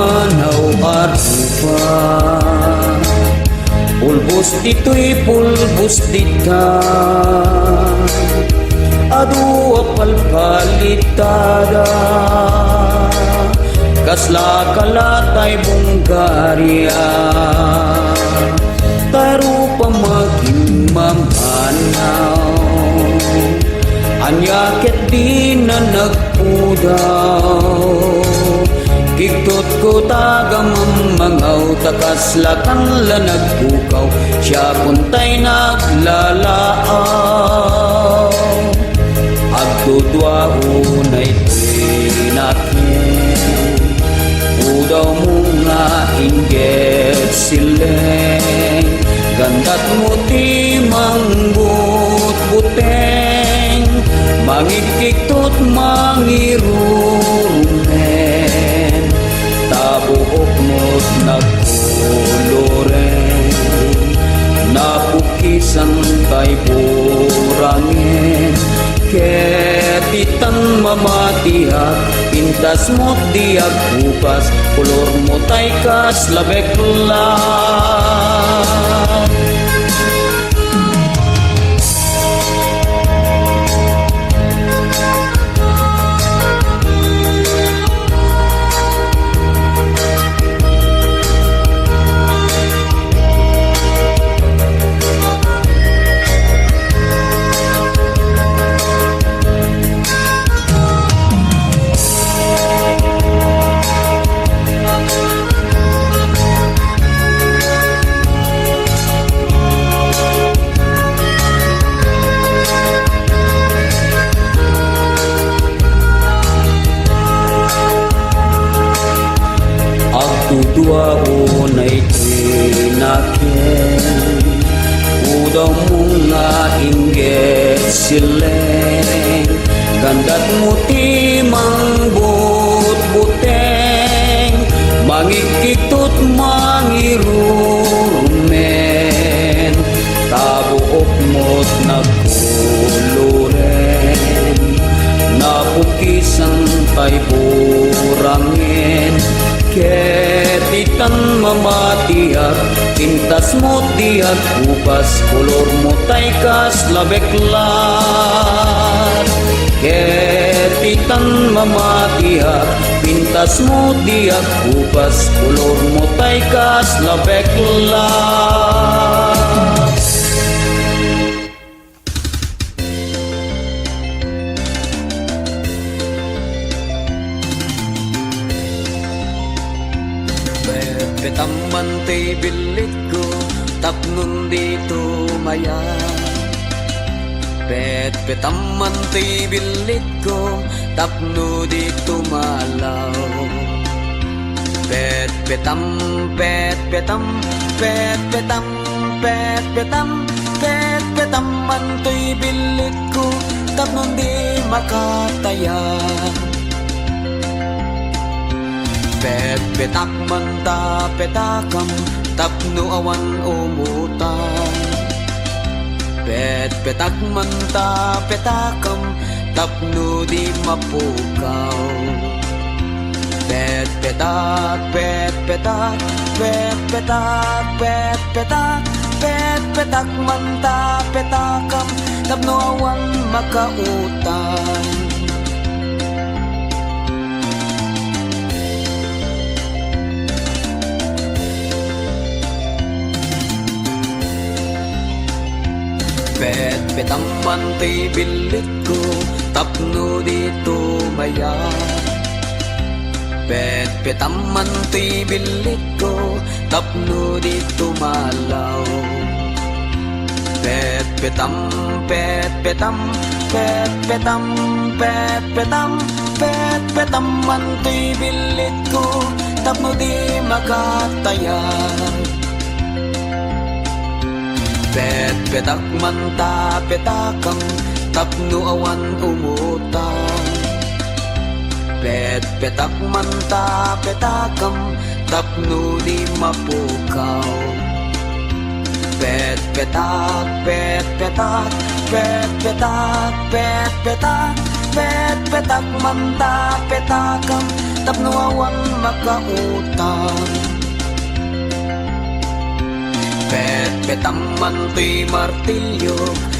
manaw arupa. Pulbos dito'y pulbos dita, adu apalpalitada, kasla kalatay Bungaria, tarupa maging mamanaw. Anyakit di na nagpudaw, kiktot ko tagang mangaw, takaslakan la nagpukaw, siya puntay naglalaaw. Agtudwa unay tinakin, udaw mo nga inggit sileng, gandat mo ti mangbut-buteng, mangikiktot mangirurumen, tabuok mo't nagkuluren, napukisan tay burangin, ketitang mamatihat, pintas mo't diag bukas, kulor mo tay kas labeklat. Tudua unay tinakin, udaw mo nga inggit sileng, gandat mo ti mangbut-buteng, mangikiktot mangirurumen, tabuok mo't nagkuluren, napukisan tay burangin, ketitang mamatihat, pintas mo dihat bukas, kulor mo tay kas labeklat. Ketitang mamatihat, pintas mo dihat bukas, kulor mo tay kas labeklat. Betaman ti bilit ko, tapnon dito maya. Betaman ti bilit ko, tapno dito malaw. Betam, betaman ti bilit ko, tapnon di makataya. Petak manta petakam, tapno awan umutan. Petak manta petakam, tapno di mapukaw. Petak manta petakam, tapno awan makautan. Betaman ti bilit ko, tapno dito maya. Betaman ti bilit ko, tapno dito malaw. Betaman ti bilit ko, tapno di makatayan. Petak manta petakam, tapno awan umutan. Petak manta petakam, tapno di mapukaw. Petak manta petakam, tapno awan makautang. Pet-petaman to'y martilyo,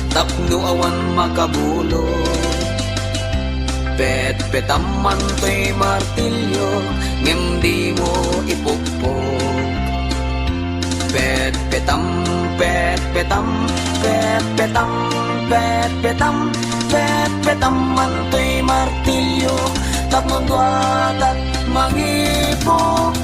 tapno awan makabulo. Pet-petaman to'y martilyo, ngem di mo ipukpok. Pet-petam, pet-petam, pet-petam, pet-petam, pet-petaman to'y martilyo, tapno duat at mangipukpok.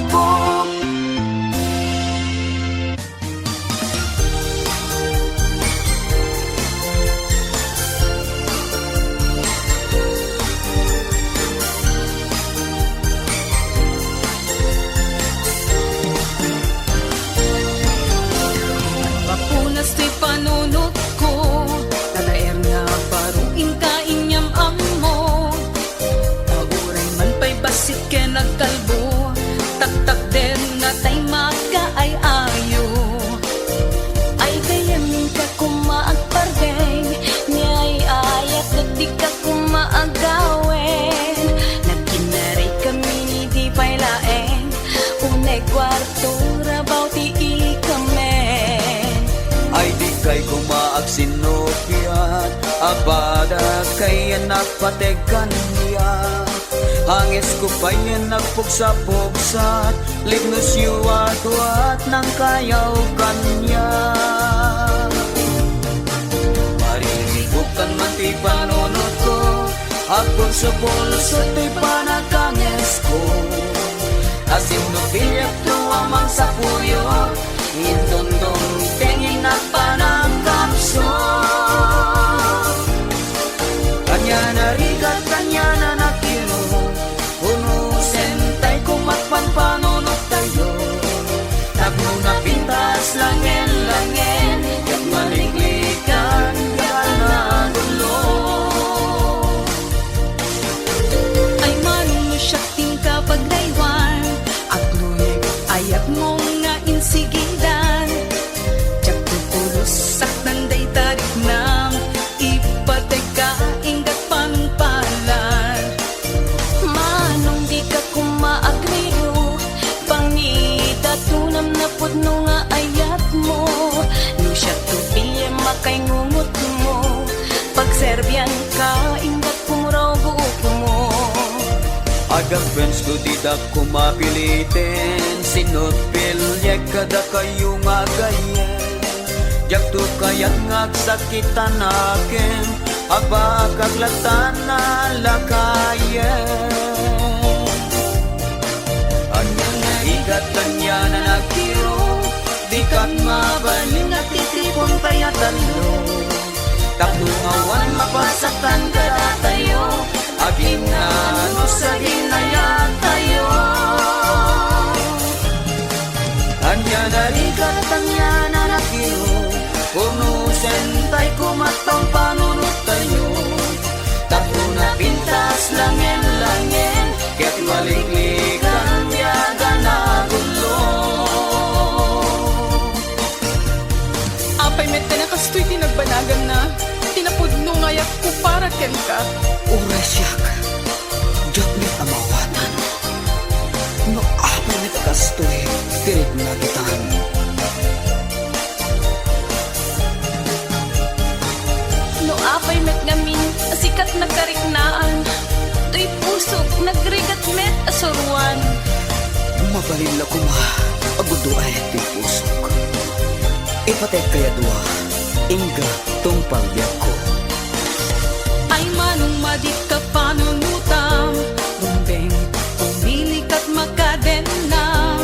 Papunas to'y panunot ko, nadaer nga baruing kainyam amo. Tauray man pa'y basit ke nagkalbo, taktak den nga tay makaay ayo. Ay gayamin ka kumaagpardeng, niyay ayat at di ka kumaagawen. Nagkinaray kami ni di pa'y laeng, unay kwarto rabaw ti ikamen. Ay di kay kumaag sinopyat, abada kay nagpategan niya. Hangis ko pa'y nagpugsa-pugsat, lignos yuwat-wat ng kayaw kanya. Mariribukan man ti panunod ko, agpon sa pulso ti panagkanges ko. Asim no pilyak to amang sa puyo, indondong tenging nagpanangkapso. Kanya narigat, kanya na nakilo, puno sentay kumatpan panunod tayo. Tagno na pintas langin-langin, yak maliklikan na gulo. Ay manong siya tingka pagdaywan, agluyeg ayak mo nga insigidan. Tiyak tutulos saktan day tarik nam, ipateka ingat pangpalan. Manong di ka kumaagriyo, pangidatunam na pudno nga ayat mo. No siya tupilya makay ngungot mo, pagserbyan ka ingat kumuraw buok mo. Agam friends ko di da kumapilitin, sinot pilyek kada kayo nga gayen. Jak to kayat ngagsakitan akin, aba kaglatan na lakayen. Anya nga igat kanya na nagkiro, di kat mabaling at titripon kaya talo. Taknungawan mapasaktan kada tayo, aging na ano sa dinaya tayo. Anya narigat kanya na nakiro, puno sentay kumatang panunod tayo. Takbo na pintas langin-langin, kaya't maliklikan biyaga na gulo. Apay met na kastoy tinagbanagan na, tinapudno ngayak ko para ken ka. Oras yak, diyak mit amawatan. No apay mit kastoy, tirik na kitan. No apay met ngamin, sikat na kariknaan. To'y pusok, nagrigat met asuruan. Mabalila ko ma, agudo ay ti pusok. Ipatek kaya dua, ingga tong pagbiyak ko. Ay manong madik ka panunutam, bumbeng, pumilik at makaden na.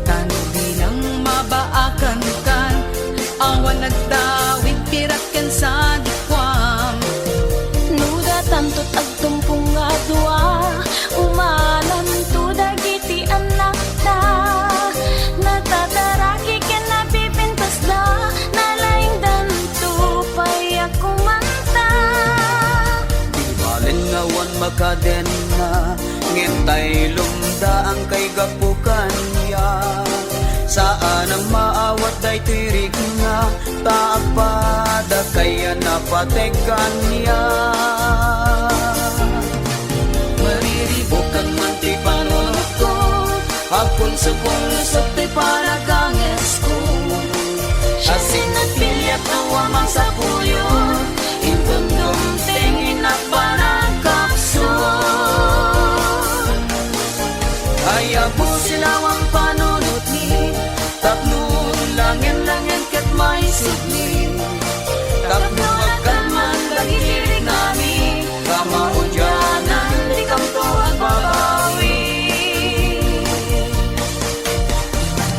Kano bilang mabaakan kan, awan nagdawig piraken sa dikwam. Nuda tantot agtumpong nga dua, umalam to dagiti anak ta. Natataraki ken napipintas da, nalaing danto payak kumanta. Di balen ngawan makaden na, ngentay lumda ang kay gapukan niya. Saan ang maawat day tirik na, tapada kaya napatekan niya. Mariribukan man ti Agpulso-pulso ti panaganges ko, asin at pilyat tuwamang sa puyo, intundong tingin na panagkapso. Kaya po silawang panunot ni, tapno langin-langin kat may sudni, tapno agkalman lagihirig nami, kamaudyanan di kam to agbabawi.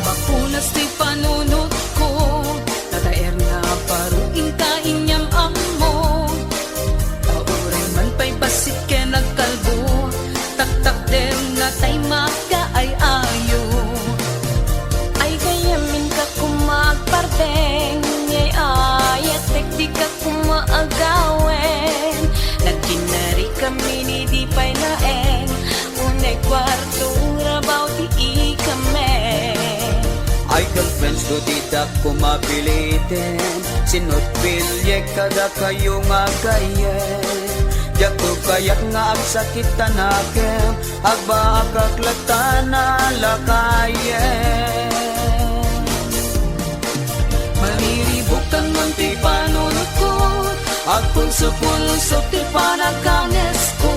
Papunas ti panunot ko, nadaer na paruin ka inyam amo. Tauray man pa'y basit ke nagkalbo, tak-tak dem na tay maka ay ayo. Ay gayamin ka kumagpardeng, ngay ayat di ka kumaagawen. Nagkinari kami ni di pa'y naen, unay kwarto rabaw di kami. Ay girlfriends ko didak kumapilitin, sinot pilyek kada kayo nga gayen. Yato kayak nga agsakit tanakem, agba akaklata na lakayen. Mariribukan man ti panunot ko, agpulso-pulso ti panagkanges ko,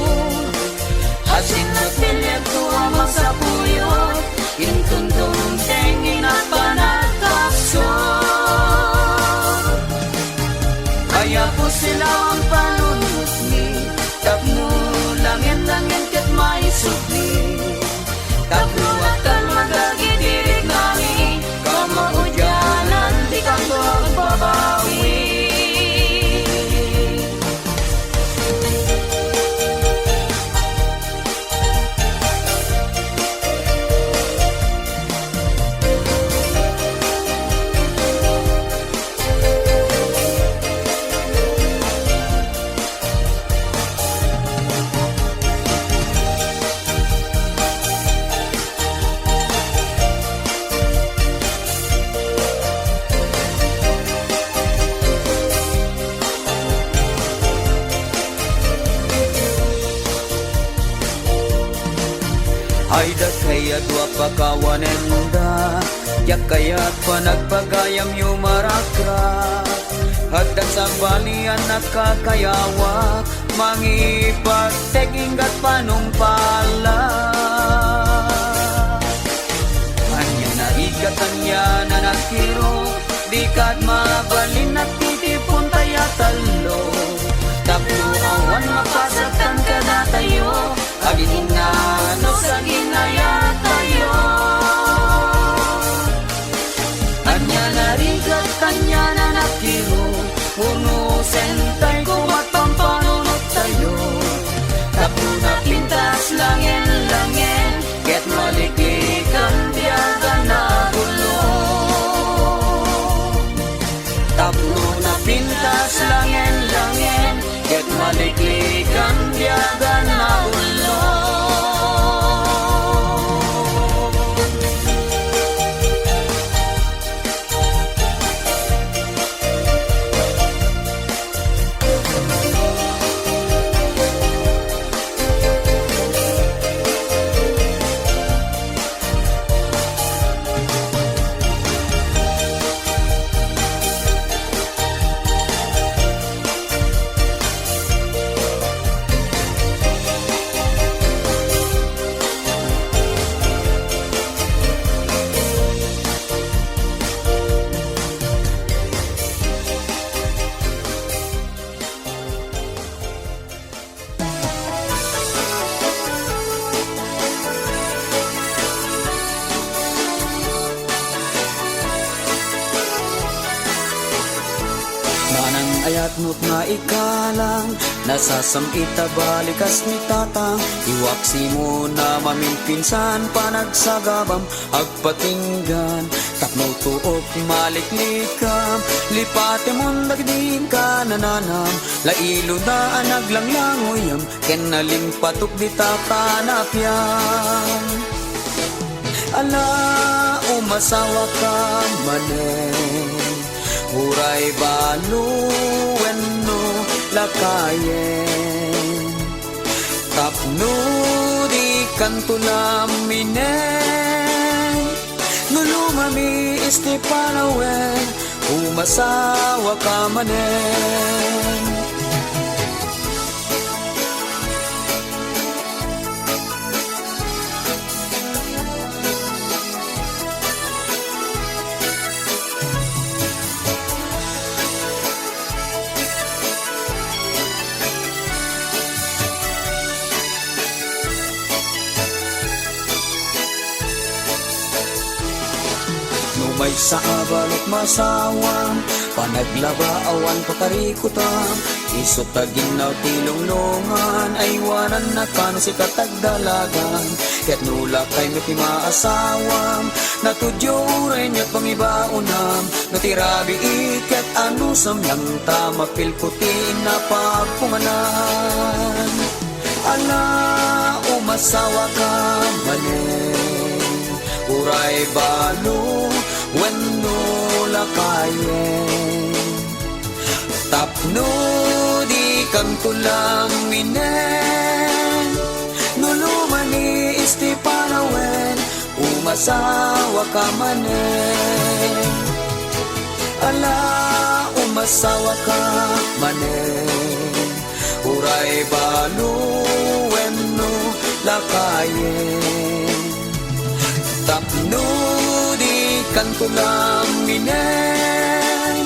asin na pilyek ko amang sa puyo, intundong tengin at panagkapso. Kaya po sila ang panunot ni, tapno langin-langin kat may sukli, tapno at kan magagidirig nami, kamaudyanan di kang magbabawi. Ay da kaya dua pakawanenda, yak kaya't panagpagayam yumarakra, haddan sa balian nakakayawak, mangipagteging at panumpala. Anya na igatan niya na nakiro, di kat mabalin at titipon tayo talo, tapno awan mapasatan ka na tayo, agin na no sa ginaya tayo. Anya na rigat kanya na nakiro, puno sentay ko matpampanunot tayo, tapno na pintas langin-langin, get maliklikan biyagan na gulo. Tapno na pintas langin-langin, get maliklikan biyagan na gulo. Ayat mo't na ikalang, nasasamita balikas ni tatang, iwaksi mo na mamimpinsan, panagsagabam, agpatinggan, tapno tuok maliklikam, lipate mong dagding ka nananam, lailo na naglanglangoyam, ken nalimpatok di takanapyam. Ala, umasawa ka manen, uray baluwen no lakayen, tapno di kantulaminen, Nulumami Estipanawen, umasawa ka manen. May sa abalot masawang, panaglaba awan pakarikutam, isot taginaw tilonglongan, ay wanan na kan si katagdalagan, ket nula kay miti maasawam, natudyo rin yat pangibaunam, natirabi iket anusam lang tama pilputin na pagpunganan. Ala, umasawa ka manen, uray balo, wenno lakayen, tapno di kantulang minen, nulumani Estipanawen, umasawa ka manen. Ala, umasawa ka manen, uray balo, wenno lakayen, tapno kantulang minen,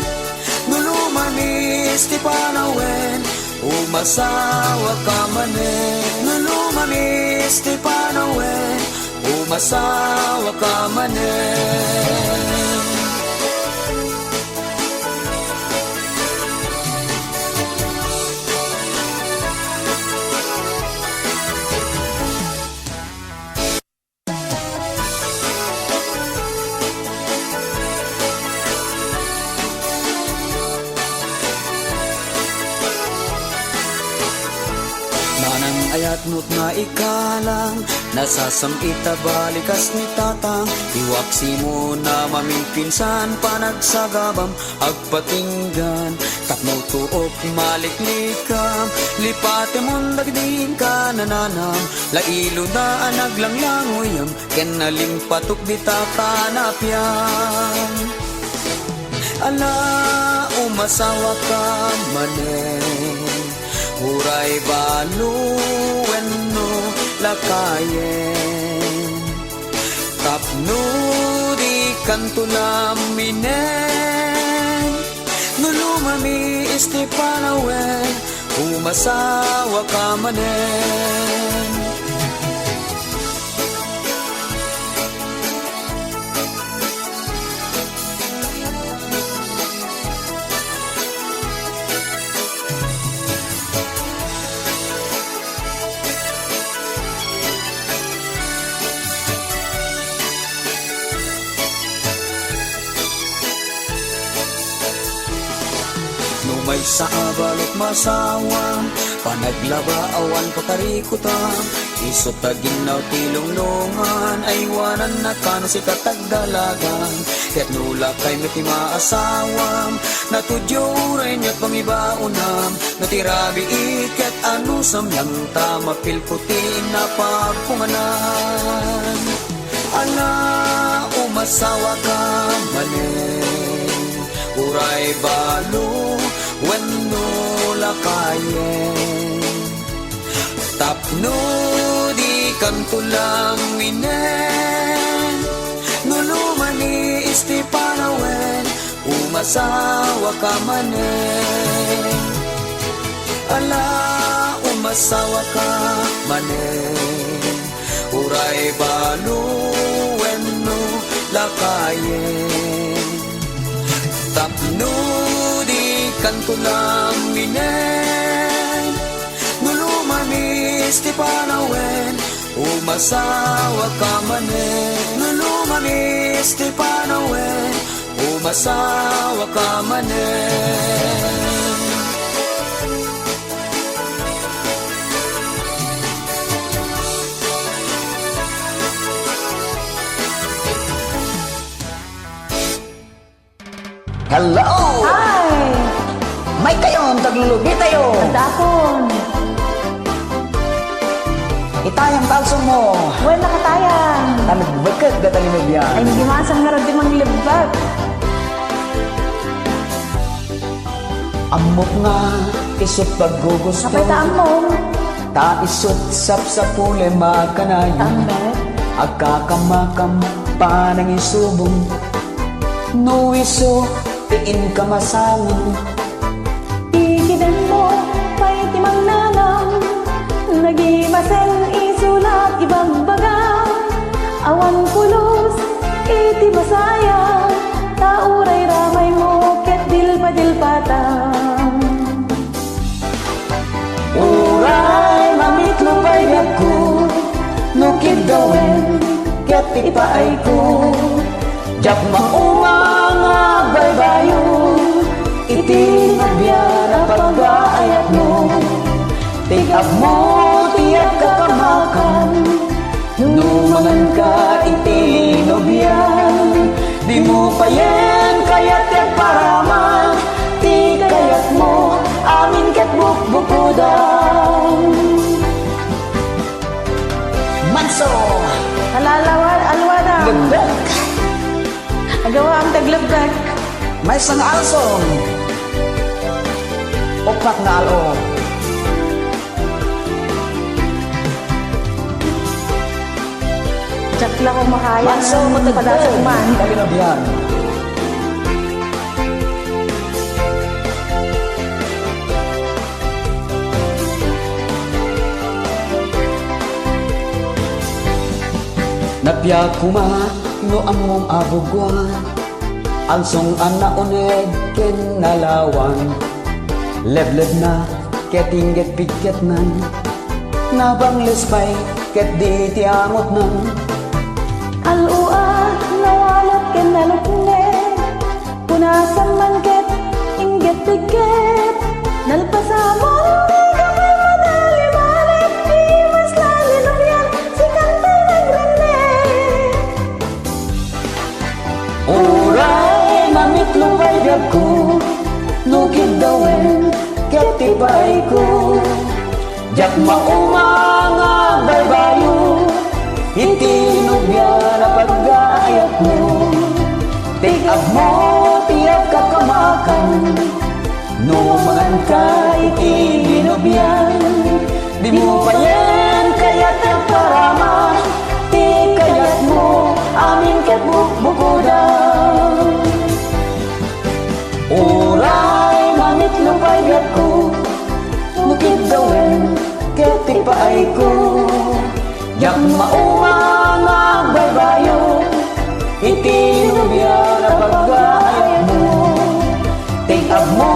nulumami Estipanawen, umasawa ka manen. Nulumami Estipanawen, umasawa ka manen. Ayat mo't na ikalang, nasasamita balikas ni tatang, iwaksi mo na mamimpinsan, panagsagabam, agpatinggan, tapno tuok maliklikam, lipate mong dagding ka nananam, lailo na anaglanglangoyam, ken nalimpatok di tatanapyan. Ala, umasawa ka manen, uray balo, wenno lakayen, tapno di kantulang minen, nulumami Estipanawen, umasawa ka manen. May sa abalot masawang, panaglaba awan pakarikutam, isot taginaw tilonglongan, ay wanan na kan si katagdalagan, ket nula kay miti maasawam, natudyo rin yat pangibaunam, natirabi iket anusam lang tama pilputin na pagpunganan. Ala, umasawa ka manen, uray balo, wenno lakayen, tapno di kantulang minen, nulumani Estipanawen, umasawa ka manen. Ala, umasawa ka manen, uray balo, wenno lakayen, tapno kantulang minen, nulumami Estipanawen, umasawa ka manen. Nulumami Estipanawen, umasawa ka manen. Hello! Hi! May kayon, taglulubi tayo! Dapon! Itayang kalso mo! Well, nakatayang! Nagbagkag gatalimig Bian. Ay hindi masang nga di manglibag. Amok nga isot paggugusto. Kapay taan mo. Ta isot sap sa pule makanayan. Tambet. Agkakamakam panang isubong. No iso tiin ka masangon. Ikidan mo, pa'y timang nanang. Nag-imaseng isulat ibang bagang. Awan pulos, iti masaya. Tauray ramay mo, ket dilpa patang. Uray mamitlo pa'y ko. Nukid gawin, ket ipaay ko. Jak maumang agbaybayo. Iti nabyan ang pag-aayat mo. Tigap mo, tiyak kakamakan. Numangan ka, iti nobyan. Di mo pa yan, kaya't yan paraman. Ti kayat mo, amin ket bukbukudan. Manso, Halalawan, alwana. lebek, Agawa ang taglabag. may sang alsong. Opak na alo. Tsakla ko makaya. Manso, Padasa kuman. Kalinabihan. Napya kuma no among abugwan. Ansong ana uneg ken nalawan. Lebleb na ketingget piket nan. Nabang lespay ket di tiamot nan. Alua, nawalot ke nalukne. Punasan man ket, inget tiket. Nalpasamon, di kapay madali malik. Di mas lalinong yan, si kantay nagrene. Uray mamitlo pa'y ko. Nukid dawin ket tipay ko. Jak maumang agbaybayo. Iti nubyan na pag-aayat mo. Tigap mo, tiyak kakamakan. Numangan ka, iti binubyan. Di mo pa yan, kaya't yung paraman. Ti kayat mo, amin ket bukbukudan. Uray, mamitlo pa'y ko. Nukid gawin, ket tipaay ko. Jak maumang agbaybayo. Iti nubyan na pag-aayat mo. Tigap mo,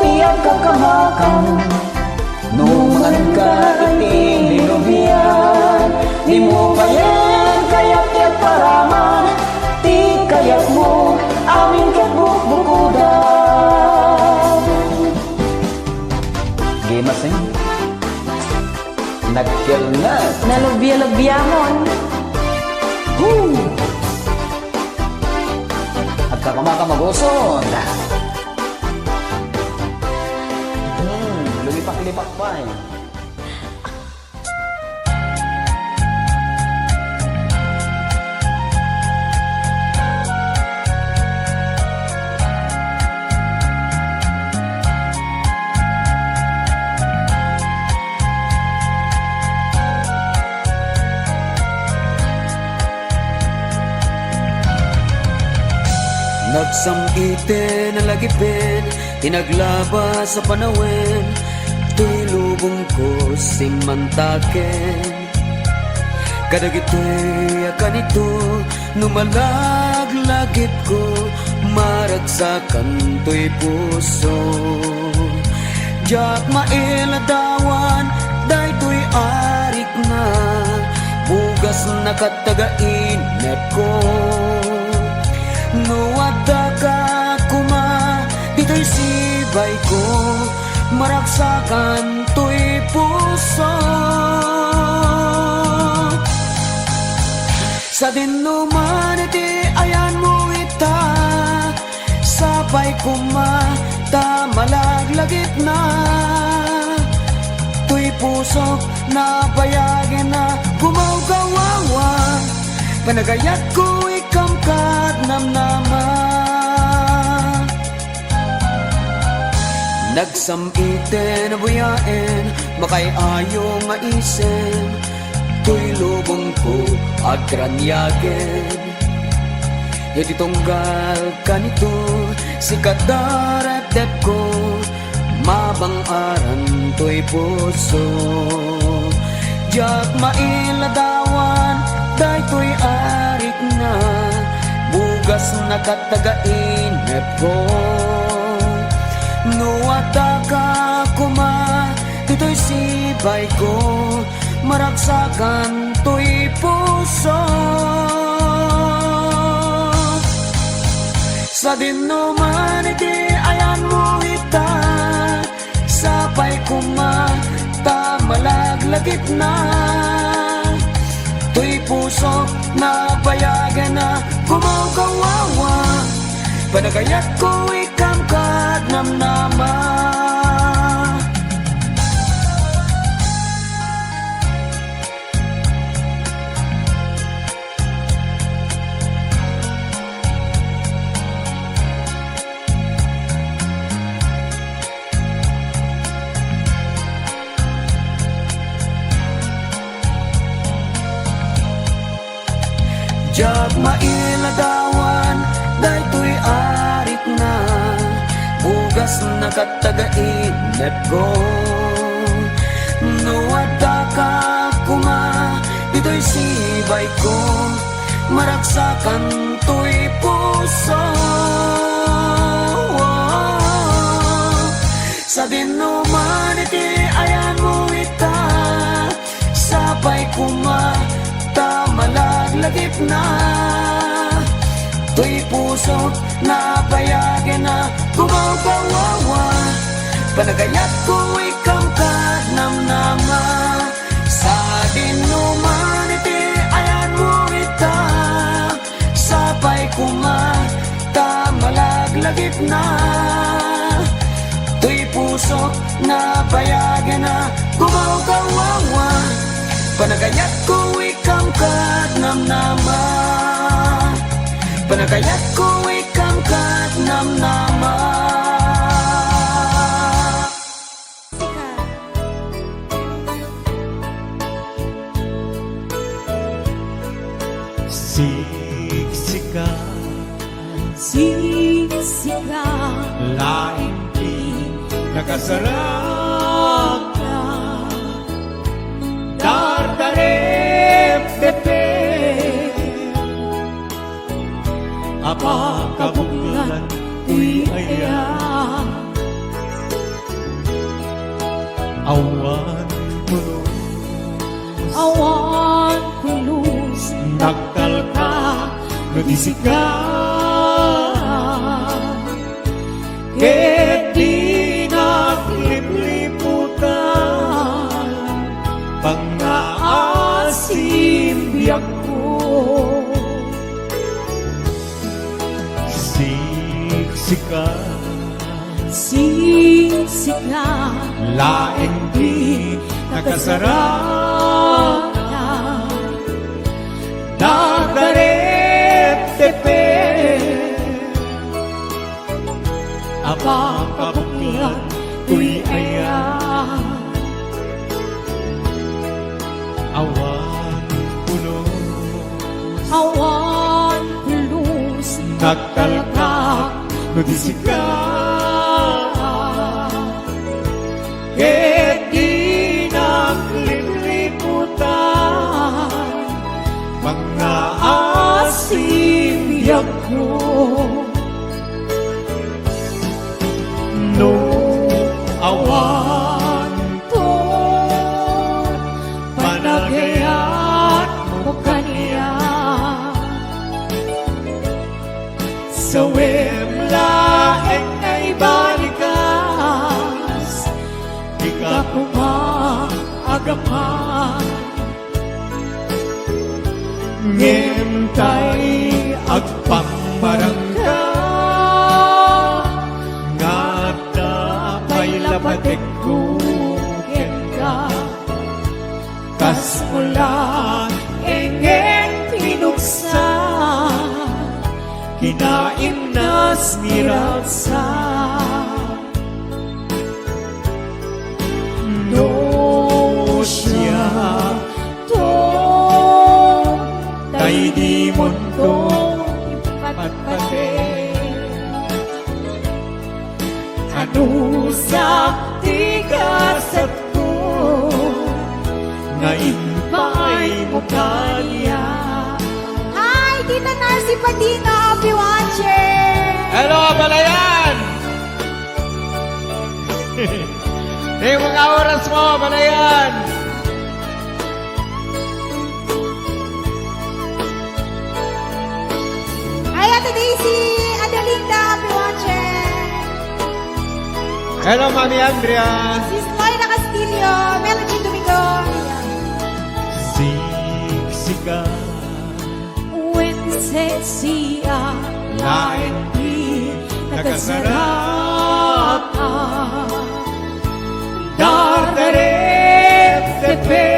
tiyak kakamakan. Numangan ka, iti binubyan. Di mo pa yan, kaya't yan paraman. Ti kayat mo, amin ket bukbukudan. Gimasing nagkelnat. Nalubya-lubyamon. At kakamaka-maguson. Lumipak-lipak pa eh. Nagsamite na lagipin, tinaglaba sa panawin, tilubong ko simantaken. Kadagito'y akanito, numalaglagip ko, maragsakan to'y puso. Diyak mailadawan, day to'y arik na, bugas na katagainat ko. Nuwada ka kuma, dito'y sibay ko, maragsakan to'y puso. Sa dinuman iti ayan mo ita, sabay kuma, ta malaglagit na. To'y pusok na bayagin na gumawgawawa, panagayat ko ikaw Nagsamiten na buyain, makay ayo nga isen, tuy lubong ko agranyagin. Yadi tunggal kanito, si kadarep-dep ko, mabang-aran tuy puso. Jak mailadawan, day tuy arik na, bugas na katagainep ko. Nuwata ka kuma, dito'y sibay ko, maragsakan to'y puso. Sa dinuman iti ayan mo ita, sapay kuma, ta malaglagit na. To'y puso na bayagan na kumakawawa, panagayat ko ikam kad namnama. Jak mailadawan, day tuy arit na, bugas na katagainep ko. Nuwada ka kuma, dito'y sibay ko, maragsakan tuy puso. Sa dinuman iti ayan mo ita, sapay kuma, ta malaglagip na. Tuy puso na bayagin na kumakawawa, panagayat ko ikam kad namnama. Sa dinuman iti ayan mo ita, sapay kuma, ta malaglagip na. Tuy puso na bayagin na kumakawawa, panagayat ko ikam kad namnama. Panagayat ko ikam kad namnama. Siksika, Siksika, laing di nakasarap na, dardarep tepe, apa kabunglan tuy aya, awan puno, awan kulus, nagkalka nudisika, ket di naglipliputan, pangaasim biyak ko. Siksika, Siksika, laing di nakasarap na, dagdaret tepe, apa kabuklan tuy aya, awan puno, awan kulus, nagtalkak nudisika, ket di naglipliputan, pangaasim biyak ko. No awan to, panagayat mo kaniya, sa wemlaeng ay balikas, di ka kumaagapan, ngentay agpambarangka, ngata may lapatek kuken ka, kas mula engen pinuksa, kinaimnas ni Raksa. ipatpatin. Ano sa tigasat ko, ngayon ba'y mukha niya? Hi, Tita Narcy Padino, I'll be watching! Hello, Balayan! Yung mga oras mo, Balayan! Hi, Ate Daisy! Adelinda, I'll be watching! Hello, Mami Andrea! Sis Loida Castillo, Melody Domingo! Siksika, When sexy ang lain di nakasarap. Dardaret tepe,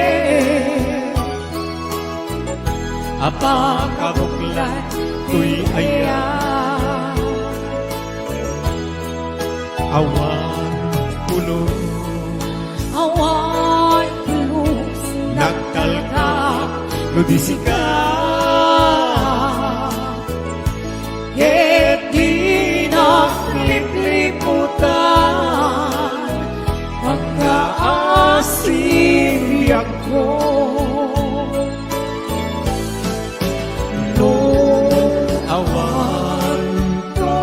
apang kabuklan ko'y aya. Awan pulo, awan tulog nagtalkap, ludisika. Ket di naglipliputan, pagkaasiriyak ko. No awan to,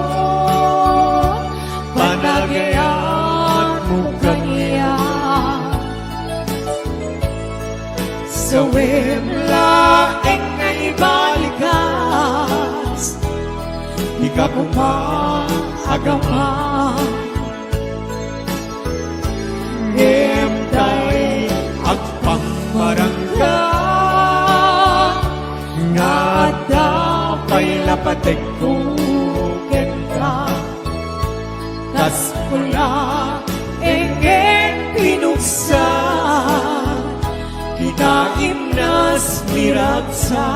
panagayat mo kanya. Sa wemlaeng ngay balikas, di ka pumahagaman. Emtay at pangmarangga, nga dapay lapatek kuken ka. Kas pula engen pinuksa, kinaimnas miraksa.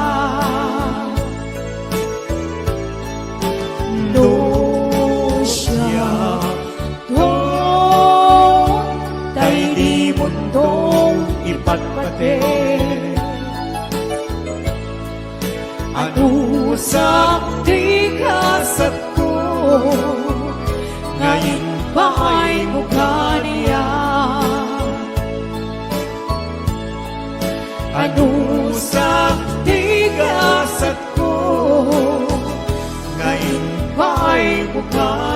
No siya to, tay di mundong ipatpate. Ano sa tigasat ko, ngayon ba'y mukha niya? Ano sa tigasat ko, ngayon ba'y mukha